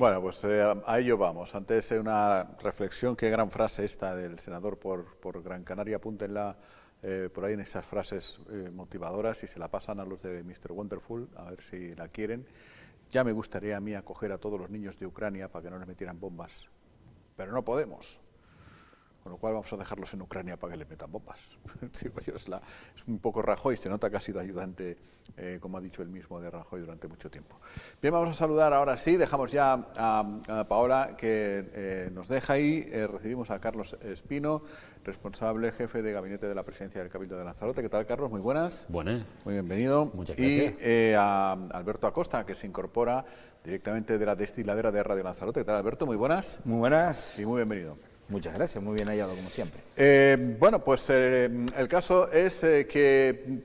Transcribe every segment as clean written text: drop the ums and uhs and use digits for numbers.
Bueno, pues a ello vamos. Antes una reflexión, qué gran frase esta del senador por Gran Canaria, apúntenla por ahí en esas frases motivadoras y se la pasan a los de Mr. Wonderful, a ver si la quieren. Ya me gustaría a mí acoger a todos los niños de Ucrania para que no les metieran bombas, pero no podemos. Con lo cual vamos a dejarlos en Ucrania para que le metan bombas. Digo yo, es un poco Rajoy, se nota que ha sido ayudante, como ha dicho él mismo, de Rajoy durante mucho tiempo. Bien, vamos a saludar ahora sí, dejamos ya a Paola que nos deja ahí, recibimos a Carlos Espino, responsable, jefe de gabinete de la presidencia del Cabildo de Lanzarote. ¿Qué tal, Carlos? Muy buenas. Buenas. Muy bienvenido. Muchas gracias. Y a Alberto Acosta, que se incorpora directamente de la destiladera de Radio Lanzarote. ¿Qué tal, Alberto? Muy buenas. Muy buenas. Y muy bienvenido. Muchas gracias, muy bien hallado como siempre. Bueno, pues el caso es que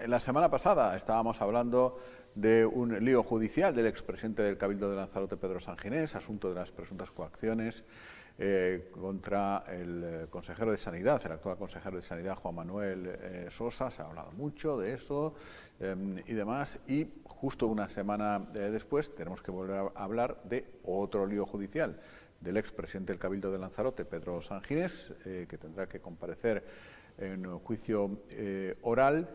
la semana pasada estábamos hablando de un lío judicial del expresidente del Cabildo de Lanzarote, Pedro Sanginés, asunto de las presuntas coacciones contra el consejero de Sanidad, el actual consejero de Sanidad, Juan Manuel Sosa. Se ha hablado mucho de eso y demás, y justo una semana después tenemos que volver a hablar de otro lío judicial del expresidente del Cabildo de Lanzarote, Pedro Sanginés, que tendrá que comparecer en un juicio oral,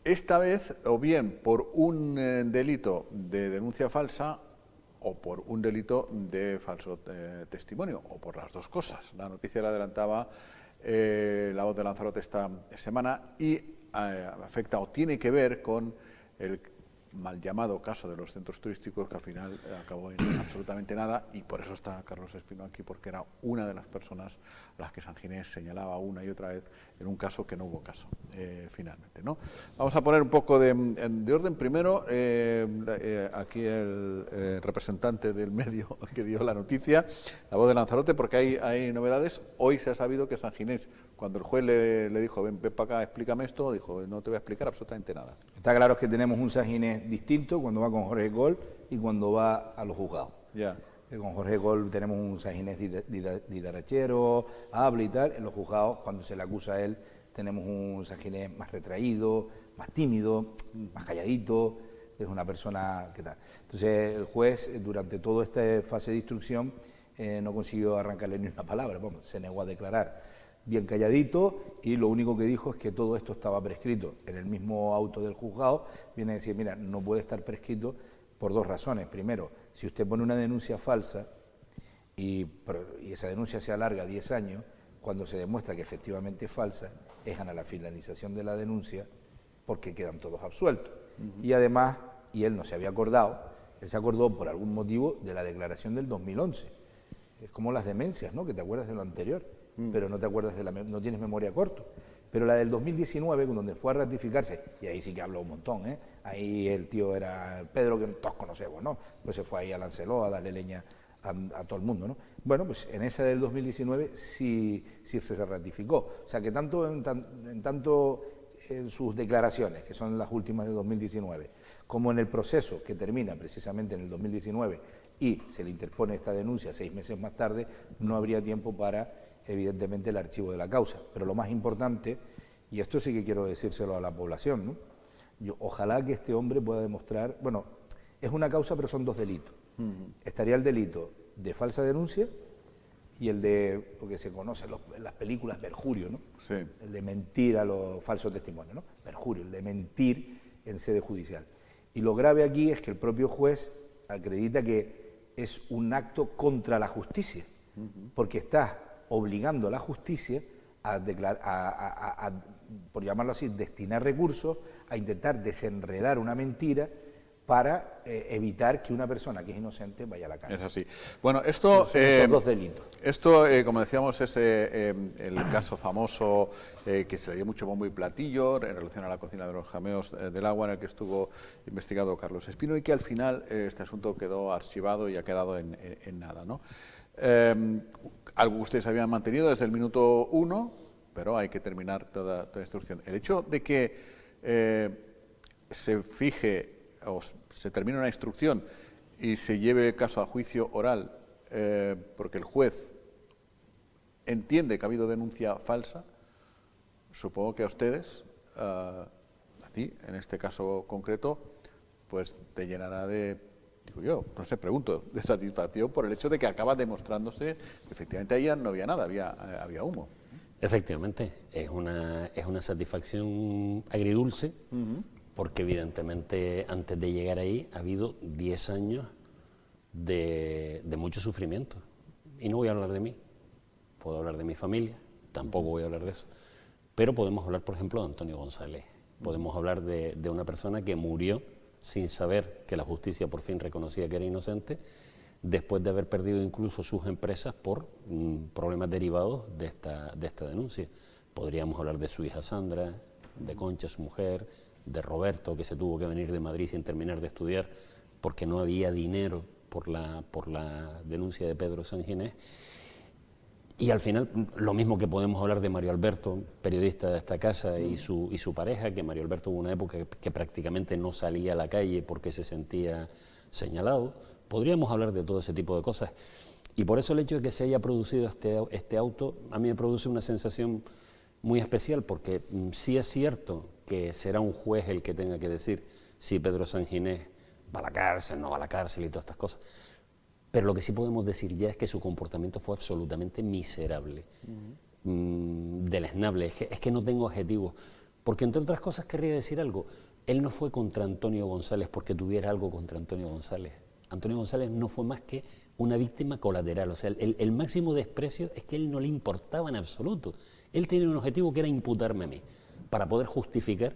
esta vez o bien por un delito de denuncia falsa o por un delito de falso testimonio, o por las dos cosas. La noticia la adelantaba La Voz de Lanzarote esta semana y afecta o tiene que ver con el mal llamado caso de los centros turísticos, que al final acabó en absolutamente nada, y por eso está Carlos Espino aquí, porque era una de las personas a las que Sanginés señalaba una y otra vez en un caso que no hubo caso, finalmente, ¿no? Vamos a poner un poco de orden. Primero, aquí el representante del medio que dio la noticia, La Voz de Lanzarote, porque hay novedades. Hoy se ha sabido que Sanginés, cuando el juez le dijo, ven para acá, explícame esto, dijo, no te voy a explicar absolutamente nada. Está claro que tenemos un Sanginés distinto cuando va con Jorge Gol y cuando va a los juzgados. Ya. Con Jorge Gol tenemos un Sanginés didarachero, habla y tal. En los juzgados, cuando se le acusa a él, tenemos un Sanginés más retraído, más tímido, más calladito. Es una persona que tal. Entonces el juez, durante toda esta fase de instrucción, no consiguió arrancarle ni una palabra, se negó a declarar. Bien calladito, y lo único que dijo es que todo esto estaba prescrito. En el mismo auto del juzgado viene a decir, mira, no puede estar prescrito por dos razones. Primero, si usted pone una denuncia falsa y esa denuncia se alarga 10 años, cuando se demuestra que efectivamente es falsa, es a la finalización de la denuncia, porque quedan todos absueltos. Y además, y él no se había acordado, él se acordó por algún motivo de la declaración del 2011. Es como las demencias, ¿no?, que te acuerdas de lo anterior, pero no te acuerdas no tienes memoria corto. Pero la del 2019, donde fue a ratificarse, y ahí sí que habló un montón, ¿eh? Ahí el tío era Pedro, que todos conocemos, ¿no? Pues se fue ahí a Lancelot a darle leña a todo el mundo, ¿no? Bueno, pues en esa del 2019 sí se ratificó. O sea que tanto en sus declaraciones, que son las últimas de 2019, como en el proceso que termina precisamente en el 2019 y se le interpone esta denuncia 6 meses más tarde, no habría tiempo para, evidentemente, el archivo de la causa. Pero lo más importante, y esto sí que quiero decírselo a la población, ¿no? Ojalá que este hombre pueda demostrar, bueno, es una causa pero son dos delitos. Estaría el delito de falsa denuncia y el de, porque se conoce en las películas, perjurio, ¿no? Sí. El de mentir a los falsos testimonios, ¿no? Perjurio, el de mentir en sede judicial. Y lo grave aquí es que el propio juez acredita que es un acto contra la justicia, porque está obligando a la justicia a, por llamarlo así, destinar recursos a intentar desenredar una mentira para evitar que una persona que es inocente vaya a la cárcel. Es así. Bueno, esto... Son dos delitos. Esto, como decíamos, es el caso famoso que se le dio mucho bombo y platillo en relación a la cocina de los jameos del agua, en el que estuvo investigado Carlos Espino, y que al final este asunto quedó archivado y ha quedado en nada, ¿no? Algo que ustedes habían mantenido desde el minuto 1, pero hay que terminar toda instrucción. El hecho de que se fije o se termine una instrucción y se lleve el caso a juicio oral porque el juez entiende que ha habido denuncia falsa, supongo que a ustedes, a ti en este caso concreto, pues te llenará de digo yo, no sé, pregunto, de satisfacción por el hecho de que acaba demostrándose que efectivamente ahí no había nada, había humo. Efectivamente, es una satisfacción agridulce, porque evidentemente antes de llegar ahí ha habido 10 años de mucho sufrimiento. Y no voy a hablar de mí, puedo hablar de mi familia, tampoco voy a hablar de eso. Pero podemos hablar, por ejemplo, de Antonio González. Podemos hablar de una persona que murió sin saber que la justicia por fin reconocía que era inocente, después de haber perdido incluso sus empresas por problemas derivados de esta denuncia. Podríamos hablar de su hija Sandra, de Concha, su mujer, de Roberto, que se tuvo que venir de Madrid sin terminar de estudiar porque no había dinero por la denuncia de Pedro Sanginés. Y al final, lo mismo que podemos hablar de Mario Alberto, periodista de esta casa, y su pareja, que Mario Alberto hubo una época que prácticamente no salía a la calle porque se sentía señalado. Podríamos hablar de todo ese tipo de cosas. Y por eso el hecho de que se haya producido este auto, a mí me produce una sensación muy especial, porque sí es cierto que será un juez el que tenga que decir si Pedro Sanginés va a la cárcel, no va a la cárcel y todas estas cosas. Pero lo que sí podemos decir ya es que su comportamiento fue absolutamente miserable, deleznable. Es que no tengo adjetivos. Porque, entre otras cosas, querría decir algo. Él no fue contra Antonio González porque tuviera algo contra Antonio González. Antonio González no fue más que una víctima colateral. O sea, el máximo desprecio es que a él no le importaba en absoluto. Él tenía un objetivo que era imputarme a mí, para poder justificar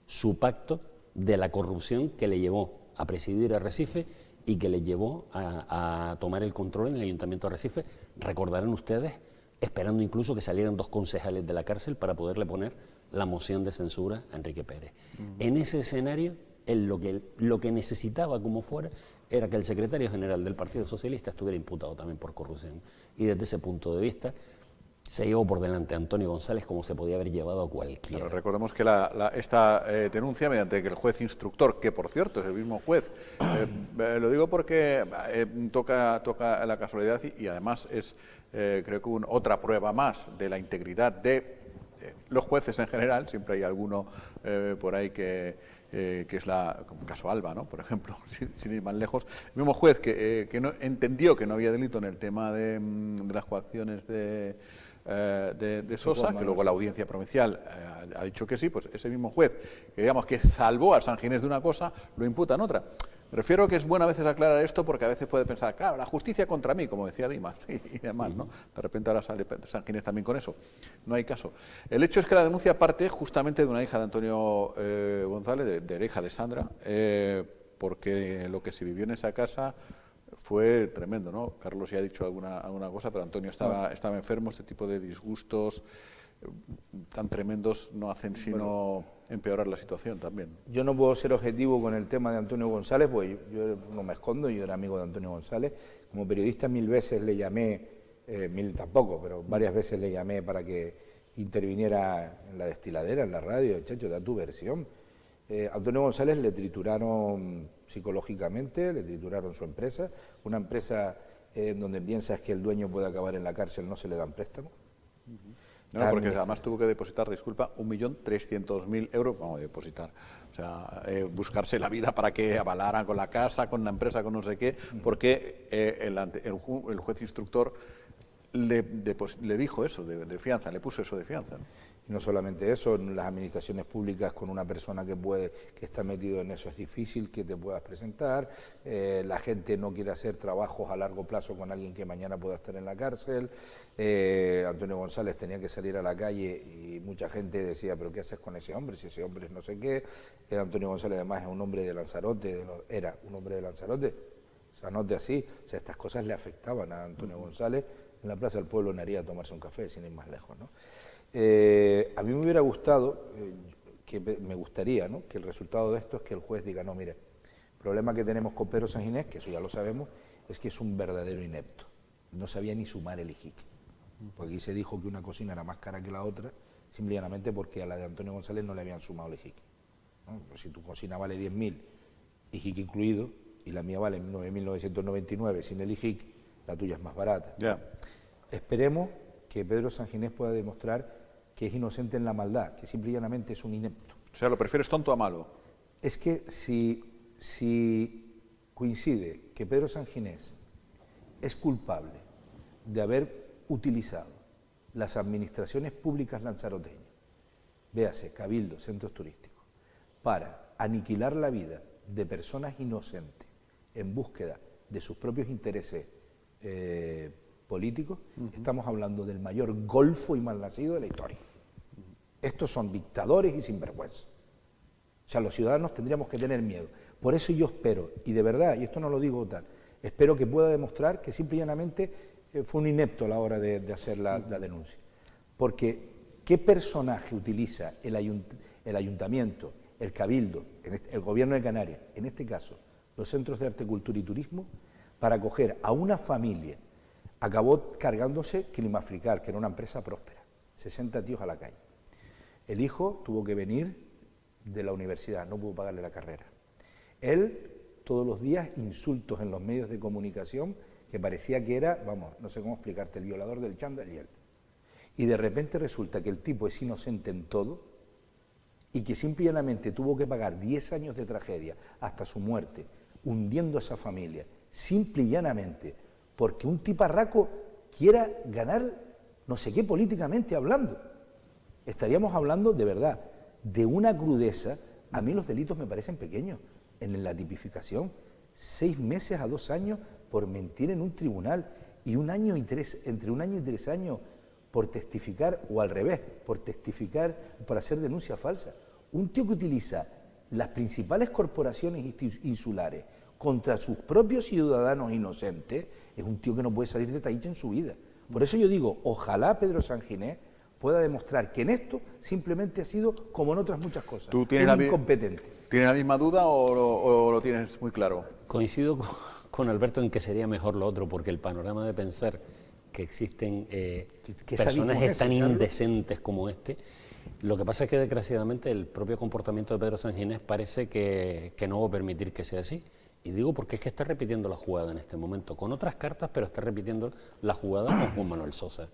su pacto de la corrupción que le llevó a presidir Arrecife y que le llevó a tomar el control en el Ayuntamiento de Arrecife. Recordarán ustedes, esperando incluso que salieran 2 concejales de la cárcel para poderle poner la moción de censura a Enrique Pérez. En ese escenario, él lo que necesitaba, como fuera, era que el secretario general del Partido Socialista estuviera imputado también por corrupción. Y desde ese punto de vista, se llevó por delante a Antonio González como se podía haber llevado a cualquiera. Pero recordemos que esta denuncia, mediante que el juez instructor, que por cierto es el mismo juez, lo digo porque toca la casualidad y además es, creo que otra prueba más de la integridad de los jueces en general. Siempre hay alguno por ahí que es como el caso Alba, ¿no? Por ejemplo, sin ir más lejos. El mismo juez que no entendió que no había delito en el tema de las coacciones de Sosa, que luego la audiencia provincial ha dicho que sí, pues ese mismo juez que digamos que salvó a Sanginés de una cosa, lo imputa en otra. Me refiero a que es bueno a veces aclarar esto, porque a veces puede pensar, claro, la justicia contra mí, como decía Dimas y demás, ¿no? De repente ahora sale Sanginés también con eso. No hay caso. El hecho es que la denuncia parte justamente de una hija de Antonio González, de la hija de Sandra, porque lo que se vivió en esa casa fue tremendo, ¿no? Carlos ya ha dicho alguna cosa, pero Antonio estaba enfermo. Este tipo de disgustos tan tremendos no hacen sino empeorar la situación también. Yo no puedo ser objetivo con el tema de Antonio González, pues yo no me escondo, yo era amigo de Antonio González. Como periodista 1000 veces le llamé, 1000 tampoco, pero varias veces le llamé para que interviniera en la destiladera, en la radio. Chacho, da tu versión. Antonio González le trituraron psicológicamente, le trituraron su empresa, una empresa donde piensas que el dueño puede acabar en la cárcel, no se le dan préstamos. No, porque además tuvo que depositar, disculpa, 1.300.000 euros, vamos a depositar, o sea, buscarse la vida para que avalaran con la casa, con la empresa, con no sé qué, porque el juez instructor le dijo eso de fianza, le puso eso de fianza, ¿no? Y no solamente eso, en las administraciones públicas con una persona que está metido en eso es difícil que te puedas presentar, la gente no quiere hacer trabajos a largo plazo con alguien que mañana pueda estar en la cárcel. Antonio González tenía que salir a la calle y mucha gente decía, pero ¿qué haces con ese hombre? Si ese hombre es no sé qué. Antonio González además es un hombre de Lanzarote, era un hombre de Lanzarote, o sea, no de así, o sea, estas cosas le afectaban a Antonio González. En la Plaza del Pueblo en Haría a tomarse un café, sin ir más lejos, ¿no? A mí me hubiera gustado, me gustaría, ¿no?, que el resultado de esto es que el juez diga, no, mire, el problema que tenemos con Pedro Sanginés, que eso ya lo sabemos, es que es un verdadero inepto. No sabía ni sumar el ijique. Porque aquí se dijo que una cocina era más cara que la otra, simplemente porque a la de Antonio González no le habían sumado el ijique, ¿no? Pues si tu cocina vale 10.000, ijique incluido, y la mía vale 9.999 sin el ijique, la tuya es más barata. Yeah. Esperemos que Pedro Sanginés pueda demostrar que es inocente en la maldad, que simple y llanamente es un inepto. O sea, ¿lo prefieres tonto a malo? Es que si coincide que Pedro Sanginés es culpable de haber utilizado las administraciones públicas lanzaroteñas, véase, cabildos, centros turísticos, para aniquilar la vida de personas inocentes en búsqueda de sus propios intereses políticos, estamos hablando del mayor golfo y malnacido de la historia. Estos son dictadores y sinvergüenza. O sea, los ciudadanos tendríamos que tener miedo. Por eso yo espero, y de verdad, y esto no lo digo tal, espero que pueda demostrar que simple y llanamente fue un inepto a la hora de hacer la denuncia. Porque, ¿qué personaje utiliza el ayuntamiento, el cabildo, el gobierno de Canarias, en este caso, los centros de arte, cultura y turismo, para acoger a una familia? Acabó cargándose Climafrical, que era una empresa próspera, 60 tíos a la calle. El hijo tuvo que venir de la universidad, no pudo pagarle la carrera. Él, todos los días, insultos en los medios de comunicación, que parecía que era, vamos, no sé cómo explicarte, el violador del chándal y él. Y de repente resulta que el tipo es inocente en todo y que simple y llanamente tuvo que pagar 10 años de tragedia hasta su muerte, hundiendo a esa familia, simple y llanamente, porque un tiparraco quiera ganar no sé qué políticamente hablando. Estaríamos hablando, de verdad, de una crudeza. A mí los delitos me parecen pequeños en la tipificación. 6 meses a 2 años por mentir en un tribunal y entre 1 año y 3 años por testificar, o al revés, por testificar, por hacer denuncia falsa. Un tío que utiliza las principales corporaciones insulares contra sus propios ciudadanos inocentes es un tío que no puede salir de Taich en su vida. Por eso yo digo, ojalá Pedro Sanginés pueda demostrar que en esto simplemente ha sido como en otras muchas cosas. ¿Tú tienes incompetente? ¿Tienes la misma duda o lo tienes muy claro? Coincido con Alberto en que sería mejor lo otro, porque el panorama de pensar que existen personajes tan indecentes como este, lo que pasa es que desgraciadamente el propio comportamiento de Pedro Sanginés parece que no va a permitir que sea así. Y digo porque es que está repitiendo la jugada en este momento, con otras cartas, pero está repitiendo la jugada con Juan Manuel Sosa.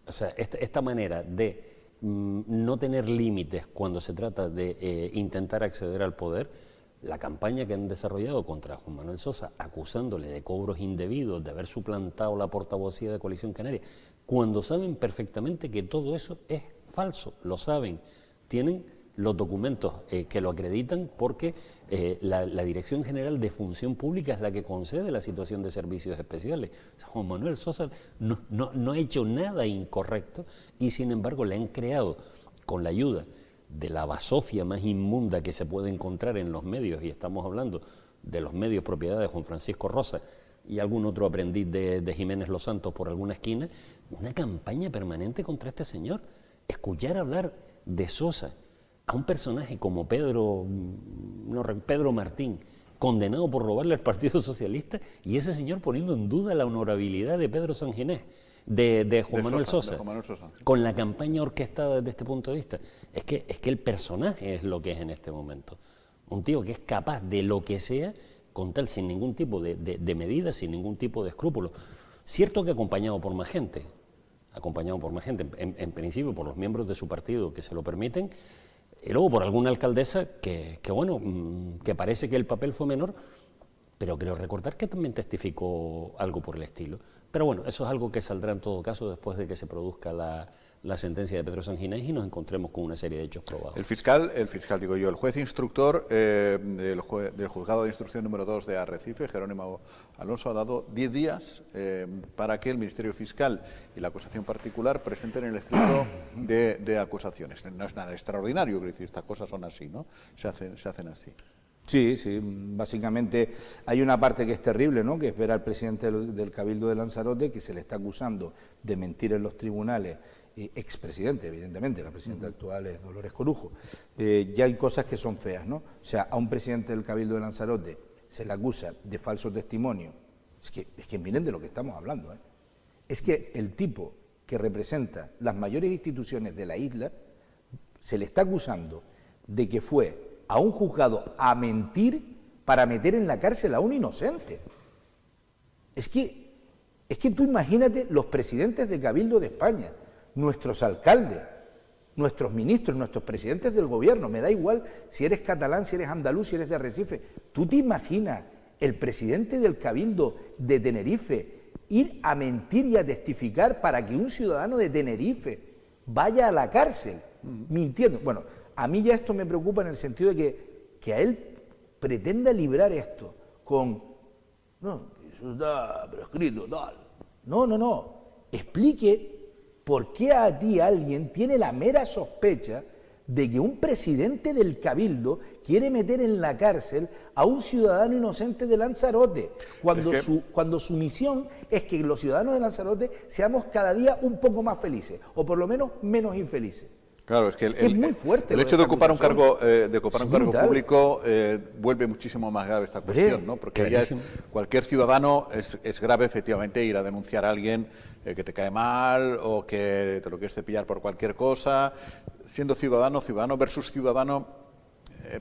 O sea, esta manera de no tener límites cuando se trata de intentar acceder al poder, la campaña que han desarrollado contra Juan Manuel Sosa, acusándole de cobros indebidos, de haber suplantado la portavocía de Coalición Canaria, cuando saben perfectamente que todo eso es falso, lo saben, tienen los documentos que lo acreditan, porque la Dirección General de Función Pública es la que concede la situación de servicios especiales. O sea, Juan Manuel Sosa no ha hecho nada incorrecto y sin embargo le han creado, con la ayuda de la basofia más inmunda que se puede encontrar en los medios, y estamos hablando de los medios propiedad de Juan Francisco Rosa y algún otro aprendiz de Jiménez Los Santos por alguna esquina, una campaña permanente contra este señor. Escuchar hablar de Sosa a un personaje como Pedro Martín, condenado por robarle al Partido Socialista, y ese señor poniendo en duda la honorabilidad de Pedro Sanginés, de Juan Manuel Sosa, con la campaña orquestada desde este punto de vista. Es que el personaje es lo que es en este momento. Un tío que es capaz de lo que sea, con tal, sin ningún tipo de medidas, sin ningún tipo de escrúpulos. Cierto que acompañado por más gente, en principio por los miembros de su partido que se lo permiten, y luego por alguna alcaldesa que parece que el papel fue menor, pero creo recordar que también testificó algo por el estilo. Pero bueno, eso es algo que saldrá en todo caso después de que se produzca la sentencia de Pedro Sanginés y nos encontremos con una serie de hechos probados. El juez instructor del juzgado de instrucción número 2 de Arrecife, Jerónimo Alonso, ha dado 10 días para que el Ministerio Fiscal y la acusación particular presenten el escrito de acusaciones. No es nada extraordinario, quiero decir, estas cosas son así, ¿no? Se hacen así. Sí, básicamente hay una parte que es terrible, ¿no?, que es ver al presidente del Cabildo de Lanzarote, que se le está acusando de mentir en los tribunales, expresidente, evidentemente, la presidenta actual es Dolores Corujo. Ya hay cosas que son feas, ¿no? O sea, a un presidente del Cabildo de Lanzarote se le acusa de falso testimonio. Es que miren de lo que estamos hablando, ¿eh? Es que el tipo que representa las mayores instituciones de la isla se le está acusando de que fue a un juzgado a mentir para meter en la cárcel a un inocente. Es que tú imagínate los presidentes de Cabildo de España, nuestros alcaldes, nuestros ministros, nuestros presidentes del gobierno, me da igual si eres catalán, si eres andaluz, si eres de Arrecife. ¿Tú te imaginas el presidente del Cabildo de Tenerife ir a mentir y a testificar para que un ciudadano de Tenerife vaya a la cárcel, mintiendo. Bueno, a mí ya esto me preocupa en el sentido de que a él pretenda librar esto con, no, eso está prescrito, tal. No. Explique por qué a ti alguien tiene la mera sospecha de que un presidente del Cabildo quiere meter en la cárcel a un ciudadano inocente de Lanzarote, cuando su misión es que los ciudadanos de Lanzarote seamos cada día un poco más felices, o por lo menos menos infelices. Claro, es que es muy fuerte. El hecho de ocupar un cargo, brutal. público vuelve muchísimo más grave esta cuestión, ¿no? Porque ya cualquier ciudadano es grave efectivamente ir a denunciar a alguien que te cae mal o que te lo quieres cepillar por cualquier cosa, siendo ciudadano versus ciudadano,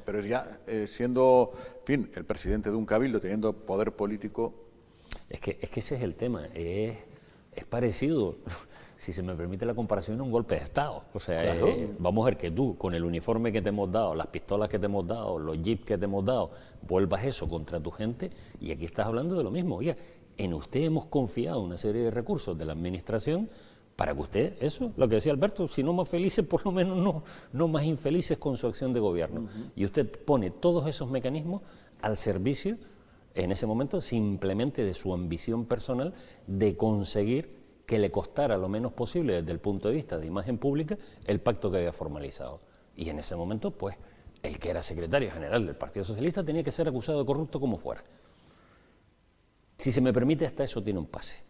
pero es ya siendo, en fin, el presidente de un cabildo, teniendo poder político. Es que ese es el tema, es parecido. Si se me permite la comparación, un golpe de Estado. O sea, claro. Vamos a ver que tú, con el uniforme que te hemos dado, las pistolas que te hemos dado, los jeeps que te hemos dado, vuelvas eso contra tu gente, y aquí estás hablando de lo mismo. Oiga, en usted hemos confiado una serie de recursos de la administración para que usted, eso, lo que decía Alberto, si no más felices, por lo menos no más infelices con su acción de gobierno. Y usted pone todos esos mecanismos al servicio, en ese momento, simplemente de su ambición personal de conseguir que le costara lo menos posible desde el punto de vista de imagen pública el pacto que había formalizado. Y en ese momento, pues, el que era secretario general del Partido Socialista tenía que ser acusado de corrupto como fuera. Si se me permite, hasta eso tiene un pase.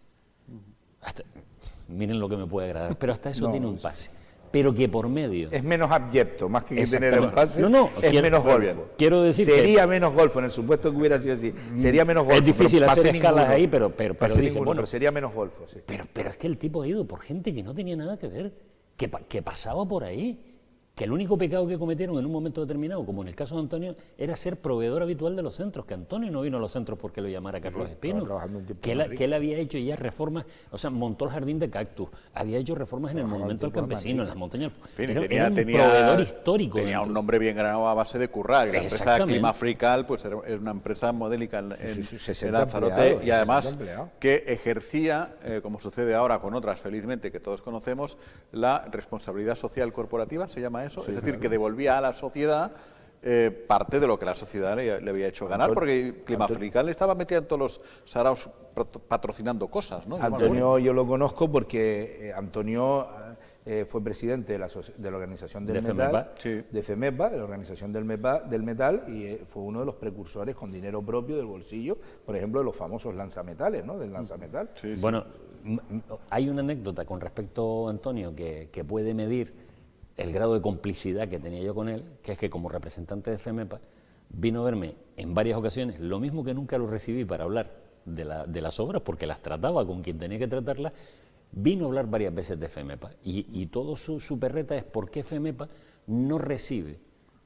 Miren lo que me puede agradar, pero hasta eso tiene un pase. Pero que por medio... Es menos abyecto, más que tener un pase, es menos golfo. Quiero decir sería menos golfo, en el supuesto que hubiera sido así. Sería menos golfo. Es difícil hacer escalas ahí, pero dicen, bueno, pero sería menos golfo, sí. Pero es que el tipo ha ido por gente que no tenía nada que ver, que pasaba por ahí. Que el único pecado que cometieron en un momento determinado, como en el caso de Antonio, era ser proveedor habitual de los centros, que Antonio no vino a los centros porque lo llamara Carlos Espino, que él había hecho ya reformas, o sea, montó el jardín de cactus, había hecho reformas en el monumento al campesino, en las montañas. Era un proveedor histórico. Tenía un nombre bien ganado a base de currar, y la empresa Climafrical pues era una empresa modélica en Lanzarote, y además que ejercía, como sucede ahora con otras, felizmente, que todos conocemos, la responsabilidad social corporativa, se llama eso, es decir, que devolvía a la sociedad parte de lo que la sociedad le había hecho ganar, porque Climafrical estaba metida en todos los saraos patrocinando cosas, ¿no? Antonio yo lo conozco porque Antonio fue presidente de la organización del metal, de FEMEPA, de la organización del metal, y fue uno de los precursores con dinero propio del bolsillo, por ejemplo, de los famosos lanzametales, ¿no? Del lanzametal. Bueno, hay una anécdota con respecto a Antonio que puede medir el grado de complicidad que tenía yo con él, que es que como representante de FEMEPA vino a verme en varias ocasiones, lo mismo que nunca lo recibí para hablar de las obras, porque las trataba con quien tenía que tratarlas, vino a hablar varias veces de FEMEPA, y todo su perreta es por qué FEMEPA no recibe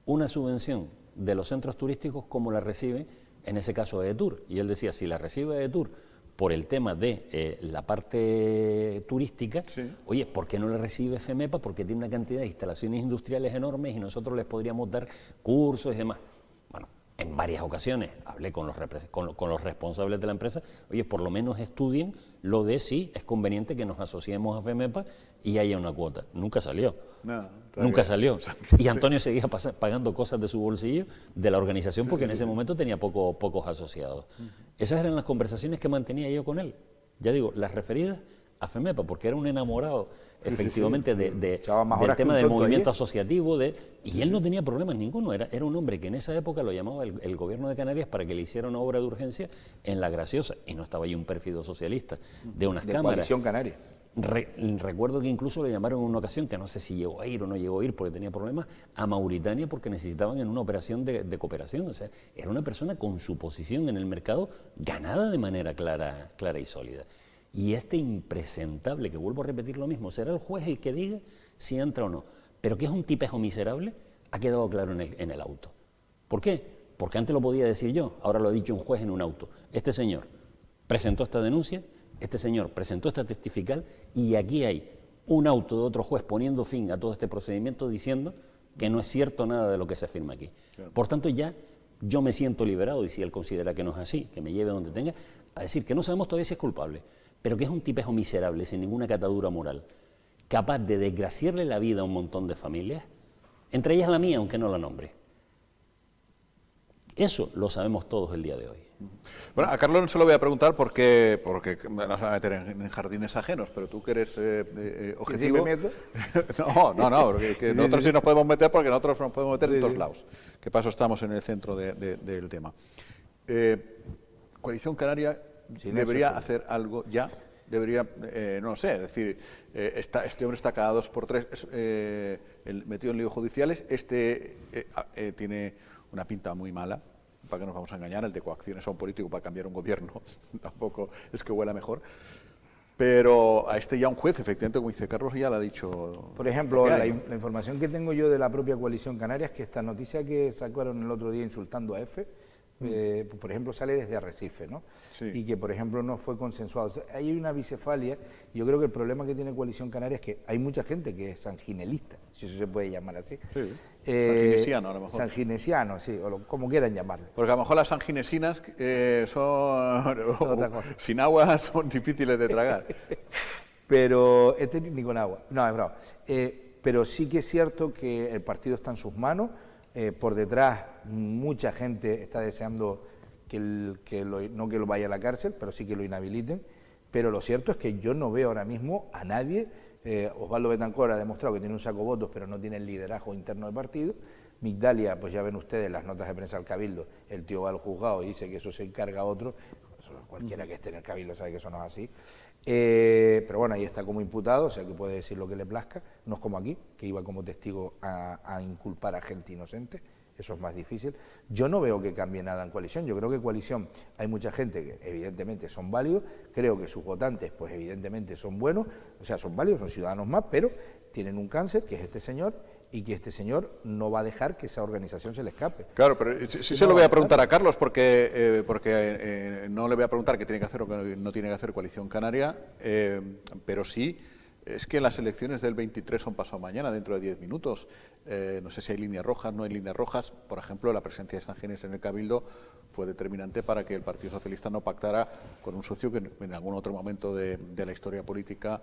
una subvención de los centros turísticos como la recibe, en ese caso, EDETUR. Y él decía, si la recibe EDETUR por el tema de la parte turística, oye, ¿por qué no le recibe FEMEPA? Porque tiene una cantidad de instalaciones industriales enormes y nosotros les podríamos dar cursos y demás. Bueno, en varias ocasiones hablé con los responsables de la empresa, oye, por lo menos estudien lo de si es conveniente que nos asociemos a FEMEPA y haya una cuota. Nunca salió. Nunca salió. Y Antonio seguía pagando cosas de su bolsillo, de la organización, porque en ese momento tenía pocos asociados. Esas eran las conversaciones que mantenía yo con él. Ya digo, las referidas a FEMEPA, porque era un enamorado, efectivamente, del tema del movimiento asociativo. Y él no tenía problemas ninguno. Era un hombre que en esa época lo llamaba el gobierno de Canarias para que le hiciera una obra de urgencia en La Graciosa. Y no estaba ahí un pérfido socialista de unas cámaras. Coalición Canaria. Recuerdo que incluso le llamaron en una ocasión, que no sé si llegó a ir o no llegó a ir porque tenía problemas, a Mauritania porque necesitaban en una operación de cooperación. O sea, era una persona con su posición en el mercado ganada de manera clara y sólida. Y este impresentable, que vuelvo a repetir lo mismo, será el juez el que diga si entra o no, pero que es un tipejo miserable, ha quedado claro en el auto. ¿Por qué? Porque antes lo podía decir yo, ahora lo ha dicho un juez en un auto. Este señor presentó esta denuncia, este señor presentó esta testifical, y aquí hay un auto de otro juez poniendo fin a todo este procedimiento diciendo que no es cierto nada de lo que se afirma aquí. Por tanto, ya yo me siento liberado, y si él considera que no es así, que me lleve donde tenga, a decir que no sabemos todavía si es culpable, pero que es un tipejo miserable, sin ninguna catadura moral, capaz de desgraciarle la vida a un montón de familias, entre ellas la mía, aunque no la nombre. Eso lo sabemos todos el día de hoy. Bueno, a Carlos no se lo voy a preguntar porque me vas a meter en jardines ajenos, pero tú que eres objetivo... ¿Que sí me meto? No, porque que nosotros sí nos podemos meter porque nosotros nos podemos meter en todos lados. Que paso estamos en el centro del tema. Coalición Canaria debería hacer algo ya, debería, no lo sé, es decir, este hombre está cada 2 por 3 metido en líos judiciales, tiene una pinta muy mala, para que nos vamos a engañar, el de coacciones a un político para cambiar un gobierno tampoco es que huela mejor, pero a ya un juez, efectivamente, como dice Carlos, ya lo ha dicho. Por ejemplo, la información que tengo yo de la propia Coalición Canaria es que esta noticia que sacaron el otro día insultando a EFE, por ejemplo, sale desde Arrecife, ¿no? Sí. Y que, por ejemplo, no fue consensuado. O sea, hay una bicefalia. Yo creo que el problema que tiene Coalición Canaria es que hay mucha gente que es sanginelista, si eso se puede llamar así. Sí. Sanginesiano, a lo mejor. Sanginesiano, sí, o como quieran llamarlo. Porque a lo mejor las sanginesinas Otra cosa. sin agua son difíciles de tragar. Pero ni con agua. No, es bravo. Pero sí que es cierto que el partido está en sus manos. Por detrás mucha gente está deseando no que lo vaya a la cárcel, pero sí que lo inhabiliten. Pero lo cierto es que yo no veo ahora mismo a nadie. Osvaldo Betancourt ha demostrado que tiene un saco de votos, pero no tiene el liderazgo interno del partido. Migdalia, pues ya ven ustedes las notas de prensa del Cabildo, el tío va al juzgado y dice que eso se encarga otro. Cualquiera que esté en el Cabildo sabe que eso no es así. Pero bueno, ahí está como imputado, o sea que puede decir lo que le plazca. No es como aquí, que iba como testigo a inculpar a gente inocente. Eso es más difícil. Yo no veo que cambie nada en Coalición. Yo creo que Coalición hay mucha gente que evidentemente son válidos. Creo que sus votantes, pues evidentemente son buenos. O sea, son válidos, son ciudadanos más, pero tienen un cáncer, que es este señor, y que este señor no va a dejar que esa organización se le escape. Claro, pero sí se lo voy a preguntar a Carlos, porque no le voy a preguntar qué tiene que hacer o qué no tiene que hacer Coalición Canaria, pero sí, es que las elecciones del 23 son pasado mañana, dentro de 10 minutos. No sé si hay líneas rojas, no hay líneas rojas. Por ejemplo, la presencia de Sanginés en el Cabildo fue determinante para que el Partido Socialista no pactara con un socio que en algún otro momento de la historia política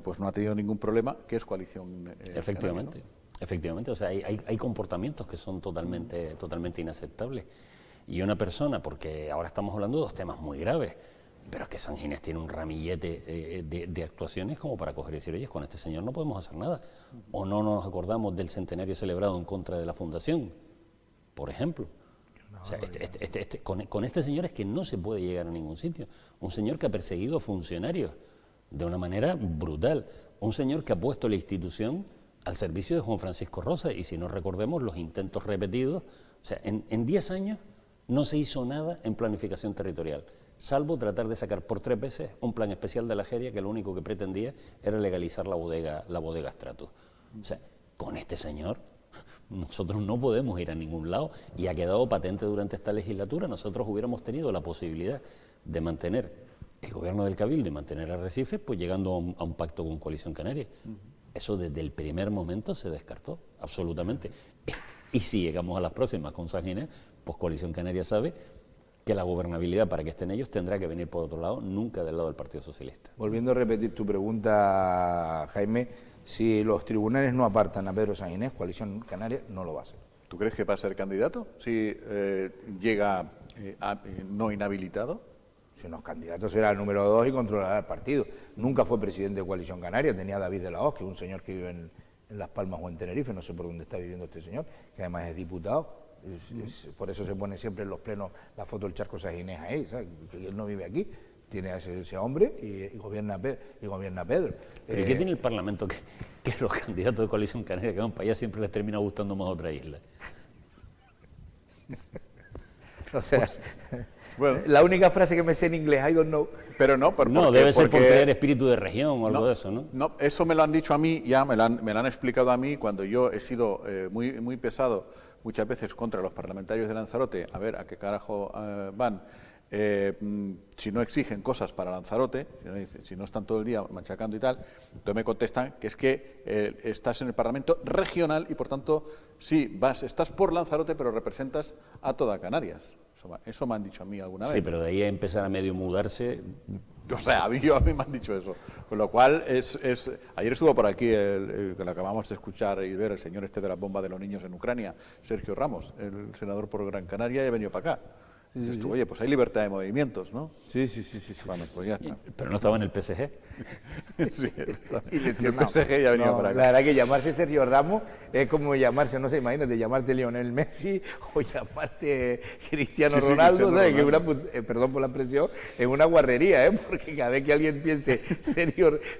pues no ha tenido ningún problema, que es Coalición Efectivamente. Canaria, ¿no? Efectivamente, o sea, hay comportamientos que son totalmente inaceptables. Y una persona, porque ahora estamos hablando de 2 temas muy graves, pero es que Sanginés tiene un ramillete de actuaciones como para coger y decir, oye, con este señor no podemos hacer nada. O no nos acordamos del centenario celebrado en contra de la Fundación, por ejemplo. O sea, con este señor es que no se puede llegar a ningún sitio. Un señor que ha perseguido a funcionarios de una manera brutal. Un señor que ha puesto la institución al servicio de Juan Francisco Rosa, y si no recordemos los intentos repetidos, o sea, en 10 años no se hizo nada en planificación territorial, salvo tratar de sacar por 3 veces un plan especial de la Jeria que lo único que pretendía era legalizar la bodega Stratus. O sea, con este señor nosotros no podemos ir a ningún lado, y ha quedado patente durante esta legislatura. Nosotros hubiéramos tenido la posibilidad de mantener el gobierno del Cabildo y mantener Arrecife, pues llegando a un pacto con Coalición Canaria. Eso desde el primer momento se descartó, absolutamente. Y si llegamos a las próximas con Sanginés, pues Coalición Canaria sabe que la gobernabilidad, para que estén ellos, tendrá que venir por otro lado, nunca del lado del Partido Socialista. Volviendo a repetir tu pregunta, Jaime, si los tribunales no apartan a Pedro Sanginés, Coalición Canaria no lo va a hacer. ¿Tú crees que va a ser candidato si llega no inhabilitado? Si no es candidato, será el número 2 y controlará el partido. Nunca fue presidente de Coalición Canaria, tenía a David de la Hoz, que es un señor que vive en Las Palmas o en Tenerife, no sé por dónde está viviendo este señor, que además es diputado. Por eso se pone siempre en los plenos la foto del Charco Sanginés ahí, ¿sabes? Que él no vive aquí, tiene a ese hombre y gobierna Pedro. ¿Y qué tiene el Parlamento que los candidatos de Coalición Canaria que van para allá siempre les termina gustando más otra isla? O sea, pues, bueno. La única frase que me sé en inglés, I don't know. Pero no, no, debe ser por tener espíritu de región o algo de eso, ¿no? No, eso me lo han dicho a mí, ya me lo han explicado a mí cuando yo he sido muy pesado muchas veces contra los parlamentarios de Lanzarote, a ver a qué carajo van, si no exigen cosas para Lanzarote, si no están todo el día machacando y tal, entonces me contestan que es que estás en el Parlamento regional y por tanto sí, estás por Lanzarote pero representas a toda Canarias. Eso me han dicho a mí alguna vez. Sí, pero de ahí a empezar a medio mudarse... O sea, a mí me han dicho eso. Con lo cual, ayer estuvo por aquí, que lo acabamos de escuchar y ver, el señor este de la bomba de los niños en Ucrania, Sergio Ramos, el senador por Gran Canaria, y ha venido para acá. Sí. Oye, pues hay libertad de movimientos, ¿no? Sí. Bueno, pues ya está. Pero no estaba en el PSG. Sí, el PSG ya ha venido para acá. La verdad que llamarse Sergio Ramos es como llamarse, no sé, imagínate, llamarte Lionel Messi o llamarte Cristiano Ronaldo, Cristiano ¿sabes? Ronaldo. Que perdón por la expresión, es una guarrería, ¿eh? Porque cada vez que alguien piense,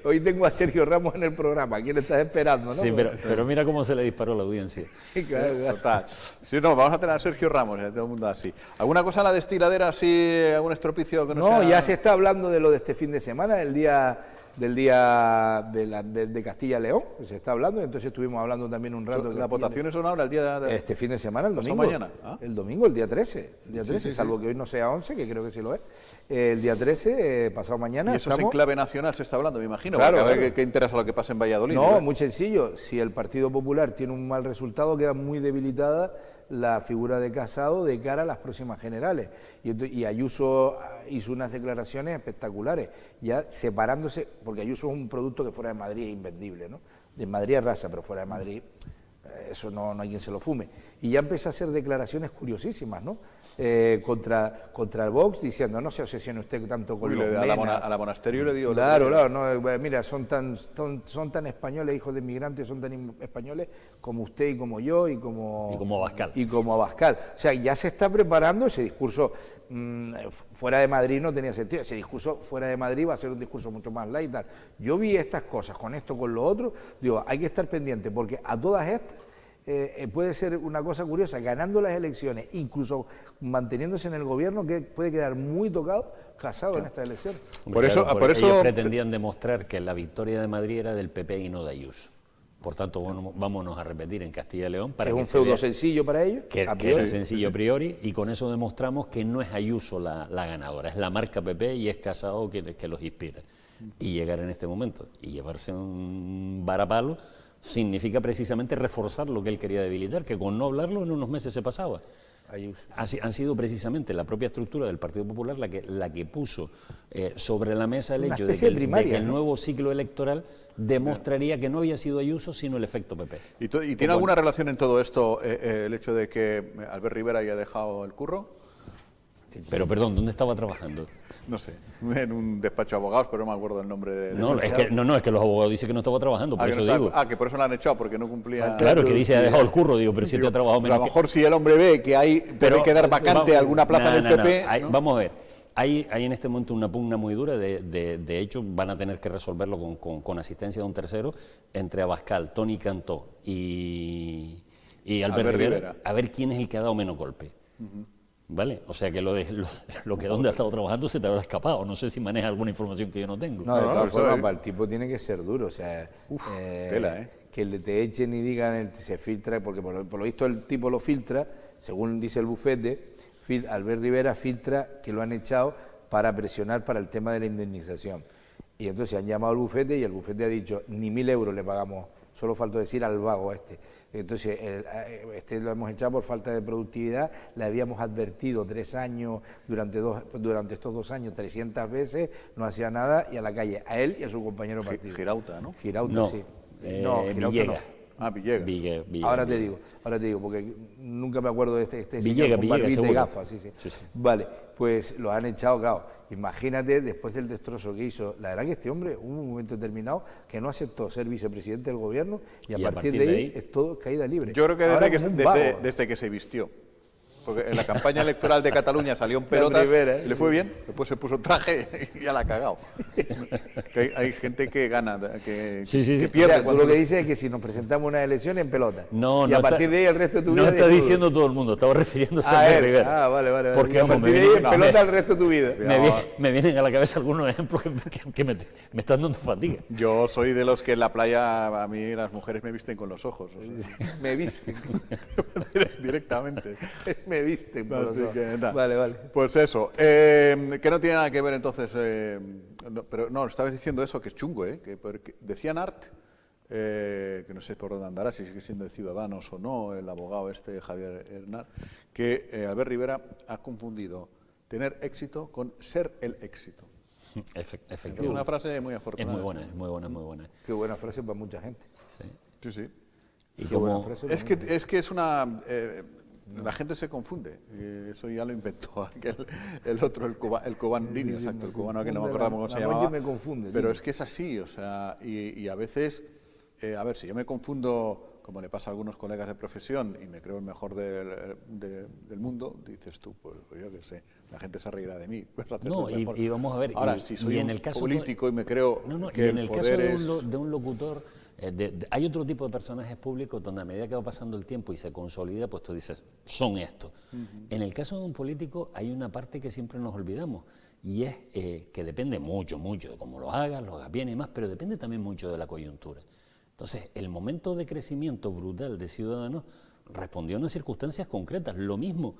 hoy tengo a Sergio Ramos en el programa, ¿a quién estás esperando, no? Sí, pero mira cómo se le disparó la audiencia. Claro. Total. Sí, no, vamos a tener a Sergio Ramos, todo el mundo así. ¿Alguna cosa en la destiladera así, algún estropicio que no sea? No, ya se está hablando de lo de este fin de semana, el día de Castilla-León, se está hablando, entonces estuvimos hablando también un rato. ¿Las votaciones son ahora el día de...? Este fin de semana, el domingo. mañana? ¿Ah? El domingo, el día 13, salvo que hoy no sea 11, que creo que sí lo es. El día 13, pasado mañana. Y eso es en clave nacional, se está hablando, me imagino, claro, porque a ver qué interesa lo que pasa en Valladolid. No, muy sencillo, si el Partido Popular tiene un mal resultado, queda muy debilitada la figura de Casado de cara a las próximas generales. Y Ayuso hizo unas declaraciones espectaculares, ya separándose, porque Ayuso es un producto que fuera de Madrid es invendible, ¿no? De Madrid es raza, pero fuera de Madrid eso no hay quien se lo fume. Y ya empezó a hacer declaraciones curiosísimas, ¿no? Contra el Vox, diciendo, no se obsesione usted tanto con los menas. A la Monasterio le dio... Claro, no, mira, son tan españoles, hijos de inmigrantes, son tan españoles como usted y como yo y como Abascal. Y como Abascal. O sea, ya se está preparando ese discurso. Fuera de Madrid no tenía sentido. Ese discurso fuera de Madrid va a ser un discurso mucho más light. Yo vi estas cosas con esto, con lo otro, digo, hay que estar pendiente, porque a todas estas puede ser una cosa curiosa, ganando las elecciones, incluso manteniéndose en el gobierno, que puede quedar muy tocado Casado en estas elecciones. Por eso ellos pretendían demostrar que la victoria de Madrid era del PP y no de Ayuso. Por tanto, vámonos a repetir en Castilla y León para es que un feudo sencillo para ellos, que era sencillo a priori, y con eso demostramos que no es Ayuso la ganadora, es la marca PP y es Casado que los inspira. Y llegar en este momento y llevarse un varapalo significa precisamente reforzar lo que él quería debilitar, que con no hablarlo en unos meses se pasaba. Han sido precisamente la propia estructura del Partido Popular la que puso sobre la mesa el hecho de que el nuevo ciclo electoral demostraría que no había sido Ayuso sino el efecto PP. ¿Y tiene alguna relación en todo esto el hecho de que Albert Rivera haya dejado el curro? Pero perdón, ¿dónde estaba trabajando? No sé, en un despacho de abogados, pero no me acuerdo el nombre de... Es que los abogados dicen que no estaba trabajando, por eso digo. Que por eso lo han echado, porque no cumplía... Claro, que dice ha dejado el curro, digo, pero si te ha trabajado menos... A lo mejor si el hombre ve que puede quedar vacante alguna plaza del PP... Vamos a ver, hay en este momento una pugna muy dura, de hecho van a tener que resolverlo con asistencia de un tercero, entre Abascal, Toni Cantó y Albert Rivera, a ver quién es el que ha dado menos golpe. ¿Vale? O sea que lo que donde ha estado trabajando se te habrá escapado. No sé si maneja alguna información que yo no tengo. No, de todas formas, el tipo tiene que ser duro. O sea, tela, que te echen y digan, se filtra, porque por lo visto el tipo lo filtra, según dice el bufete, Albert Rivera filtra que lo han echado para presionar para el tema de la indemnización. Y entonces han llamado al bufete y el bufete ha dicho, ni 1.000 euros le pagamos, solo faltó decir al vago este. Entonces, lo hemos echado por falta de productividad, le habíamos advertido 3 años, durante estos 2 años, 300 veces, no hacía nada, y a la calle, a él y a su compañero partido. Girauta, ¿no? Girauta, no, sí. No, Girauta Villegas. no. Villegas. Ahora te digo, porque nunca me acuerdo de este Villegas, señor con barbita y gafas. Sí. Vale, pues los han echado, claro. Imagínate, después del destrozo que hizo, la verdad que este hombre, hubo un momento determinado que no aceptó ser vicepresidente del gobierno y a partir de ahí es todo caída libre. Yo creo que desde que se vistió. Porque en la campaña electoral de Cataluña salió en pelotas, le fue bien, después se puso traje y ya la ha cagado. Hay gente que gana, que pierde. O sea, tú lo que dices es que si nos presentamos una elección en pelota, y a partir de ahí el resto de tu vida... No está diciendo todo el mundo, estaba refiriéndose a Albert Rivera. Vale. Porque y a partir de ahí en pelota el resto de tu vida. Me vienen a la cabeza algunos ejemplos que me están dando fatiga. Yo soy de los que en la playa, a mí las mujeres me visten con los ojos. O sea. Me visten. Directamente. me visten. Por Así los que, dos. nada. Vale. Pues eso, que no tiene nada que ver entonces, pero no, estabas diciendo eso, que es chungo, que porque decían Art, que no sé por dónde andará, si sigue siendo de Ciudadanos o no, el abogado Javier Hernán, que Albert Rivera ha confundido tener éxito con ser el éxito. Efectivamente. Es una frase muy Es afortunada. muy buena, es muy buena, muy buena. Qué buena frase para mucha gente. Sí. Sí, sí. Y Qué buena como, frase. Es que es una... la gente se confunde, eso ya lo inventó el otro, el cubandini, exacto, el cubano que no me acordamos cómo se llamaba. Me confunde, pero tío. es que es así, o sea, y a veces, a ver, si yo me confundo, como le pasa a algunos colegas de profesión, y me creo el mejor del mundo, dices tú, pues yo qué sé, la gente se reirá de mí. Pues no, y vamos a ver, ahora, y, si soy y en un el caso político y me creo y que en el el caso poder de un locutor, hay otro tipo de personajes públicos donde a medida que va pasando el tiempo y se consolida, pues tú dices, son estos. En el caso de un político hay una parte que siempre nos olvidamos, y es que depende mucho de cómo lo hagas bien y más, pero depende también mucho de la coyuntura. Entonces, el momento de crecimiento brutal de Ciudadanos respondió a unas circunstancias concretas, lo mismo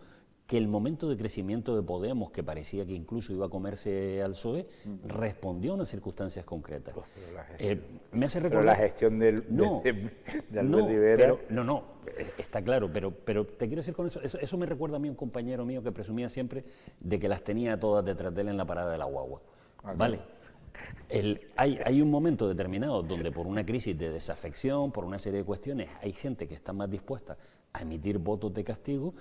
que el momento de crecimiento de Podemos, que parecía que incluso iba a comerse al PSOE, respondió a unas circunstancias concretas. Me hace recordar... Pero la gestión de Albert Rivera... Está claro, pero te quiero decir con eso me recuerda a mí un compañero mío que presumía siempre de que las tenía todas detrás de él en la parada de la guagua. ¿Vale? Hay un momento determinado donde por una crisis de desafección, por una serie de cuestiones, hay gente que está más dispuesta a emitir votos de castigo,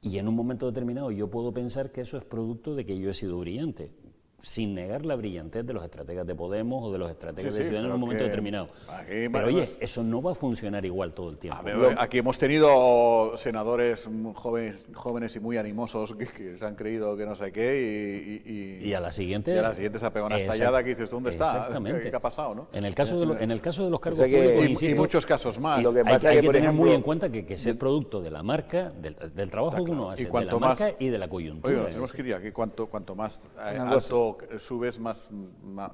y en un momento determinado yo puedo pensar que eso es producto de que yo he sido brillante, sin negar la brillantez de los estrategas de Podemos o de los estrategas de Ciudadanos en un momento determinado. Pero oye, eso no va a funcionar igual todo el tiempo. Aquí hemos tenido senadores jóvenes y muy animosos que se han creído que no sé qué y a la siguiente se ha pegado una estallada que dices, ¿dónde está? Exactamente. ¿Qué ha pasado? ¿No? En el caso de los cargos públicos, y muchos casos más. Lo que pasa hay es que por tener ejemplo, muy en cuenta que es el producto de la marca, del trabajo que uno hace, de la marca y de la coyuntura. Oye, nos tenemos que ir aquí, cuanto más alto subes, más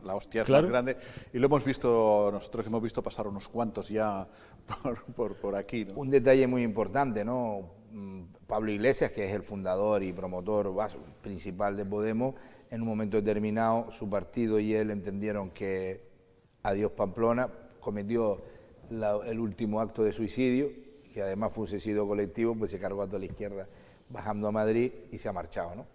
la hostia es más grande, y lo hemos visto, nosotros hemos visto pasar unos cuantos ya por aquí, ¿no? Un detalle muy importante, ¿no? Pablo Iglesias, que es el fundador y promotor principal de Podemos, en un momento determinado su partido y él entendieron que adiós Pamplona, cometió el último acto de suicidio, que además fue un suicidio colectivo, pues se cargó a toda la izquierda bajando a Madrid y se ha marchado, ¿no?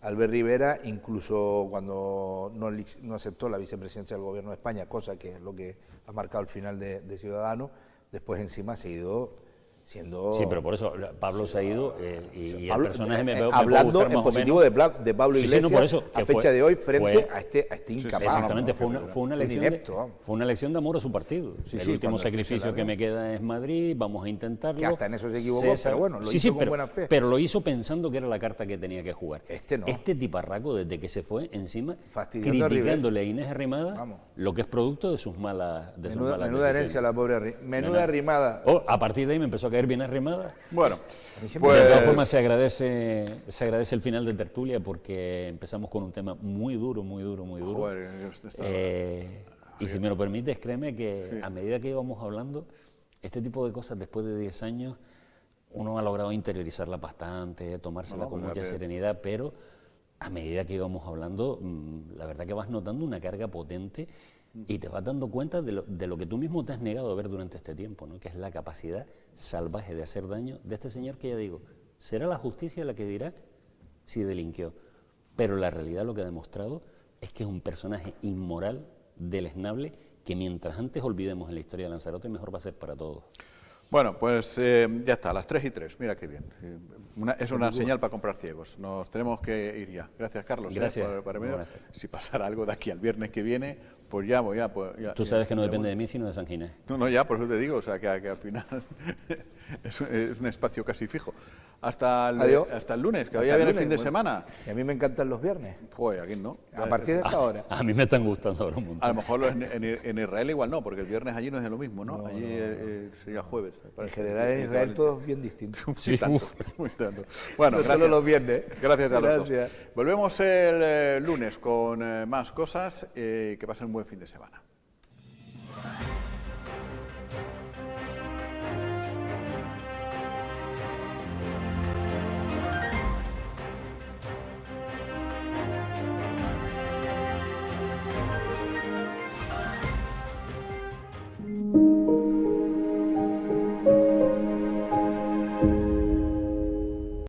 Albert Rivera, incluso cuando no aceptó la vicepresidencia del Gobierno de España, cosa que es lo que ha marcado el final de Ciudadanos, después encima ha seguido siendo... Sí, pero por eso Pablo se ha ido y Pablo, el personaje me hablando en positivo de Pablo Iglesias, no, por eso, a fecha de hoy, frente a este incapaz. Exactamente, fue una elección de amor a su partido. El último sacrificio que me queda es Madrid, vamos a intentarlo. Que hasta en eso se equivocó, pero bueno, lo hizo con buena fe. Pero lo hizo pensando que era la carta que tenía que jugar. No. Este tiparraco, desde que se fue encima, fastidiando criticándole a Inés Arrimada, lo que es producto de sus malas menuda herencia la pobre menuda Arrimada. A partir de ahí me empezó a caer bien Arrimada. Bueno, de todas formas se agradece el final de tertulia, porque empezamos con un tema muy duro. Joder, y si me lo permites, créeme que a medida que íbamos hablando, este tipo de cosas después de 10 años, uno ha logrado interiorizarla bastante, tomársela con mucha serenidad, pero a medida que íbamos hablando, la verdad que vas notando una carga potente y te vas dando cuenta de lo que tú mismo te has negado a ver durante este tiempo, ¿no? Que es la capacidad salvaje de hacer daño de este señor que, ya digo, será la justicia la que dirá si delinquió, pero la realidad lo que ha demostrado es que es un personaje inmoral, deleznable, que mientras antes olvidemos en la historia de Lanzarote, mejor va a ser para todos. Bueno, pues ya está, a las 3:03, mira qué bien. Es una señal para comprar ciegos. Nos tenemos que ir ya. Gracias, Carlos. Gracias. Por venir. Si pasara algo de aquí al viernes que viene, pues ya voy a... Tú sabes que no depende de mí, sino de San Ginés. No, ya, por eso te digo, o sea, que al final es un espacio casi fijo. Hasta el lunes, que vaya bien el fin de semana. Y a mí me encantan los viernes. Joder, aquí no. A partir de esta hora. A mí me están gustando ahora un montón. A lo mejor en Israel igual no, porque el viernes allí no es lo mismo, ¿no? Allí sería jueves. En general en Israel todo es bien distinto. Sí, muy tanto. Bueno, no solo los viernes. Gracias a los dos. Volvemos el lunes con más cosas. Que pasen un buen fin de semana.